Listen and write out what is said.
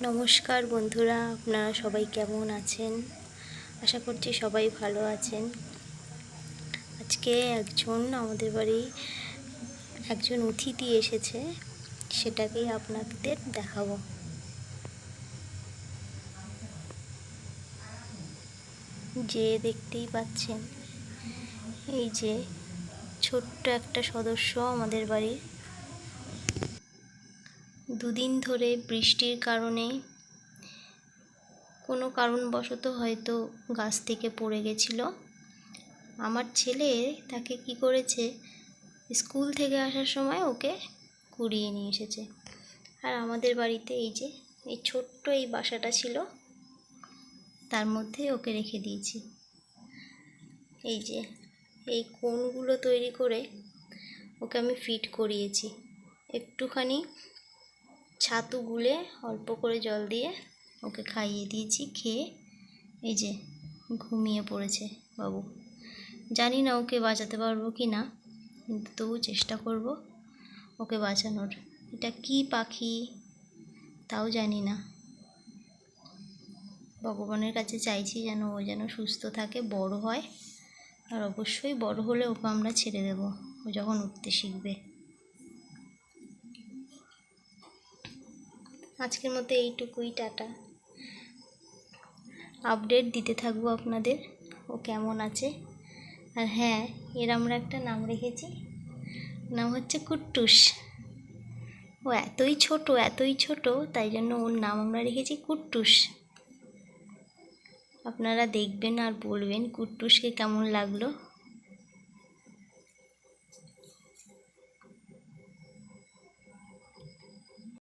নমস্কার বন্ধুরা, আপনারা সবাই কেমন আছেন? আশা করছি সবাই ভালো আছেন। আজকে আমাদের বাড়ি একজন অতিথি এসেছে, সেটাকেই আপনাদের দেখাবো। যে দেখতেই পাচ্ছেন, এই যে ছোট্ট একটা সদস্য আমাদের বাড়ির। দুদিন ধরে বৃষ্টির কারণে কোনো কারণবশত হয়তো গাছ থেকে পড়ে গেছিল। আমার ছেলে তাকে কি করেছে, স্কুল থেকে আসার সময় ওকে কুড়িয়ে নিয়ে এসেছে। আর আমাদের বাড়িতে এই ছোট্ট এই বাসাটা ছিল, তার মধ্যে ওকে রেখে দিয়েছি। এই কোণগুলো তৈরি করে ওকে আমি ফিট করিয়েছি। একটুখানি ছাতু গুলে অল্প করে জল দিয়ে ওকে খাইয়ে দিয়েছি। খেয়ে ঘুমিয়ে পড়েছে বাবু। জানি না ওকে বাঁচাতে পারবো কি না, কিন্তু তবু চেষ্টা করব ওকে বাঁচানোর। এটা কি পাখি তাও জানি না। ভগবানের কাছে চাইছি যেন ও সুস্থ থাকে, বড় হয়। আর অবশ্যই বড় হলে ওকে আমরা ছেড়ে দেব, ও যখন উঠতে শিখবে। আজকের মতো এইটুকুই, টাটা। আপডেট দিতে থাকবো আপনাদের ও কেমন আছে। আর হ্যাঁ, এর আমরা একটা নাম রেখেছি, নাম হচ্ছে কুট্টুস। ও এতই ছোট, তাই জন্য ওর নাম আমরা রেখেছি কুট্টুস। আপনারা দেখবেন আর বলবেন কুট্টুসকে কেমন লাগলো।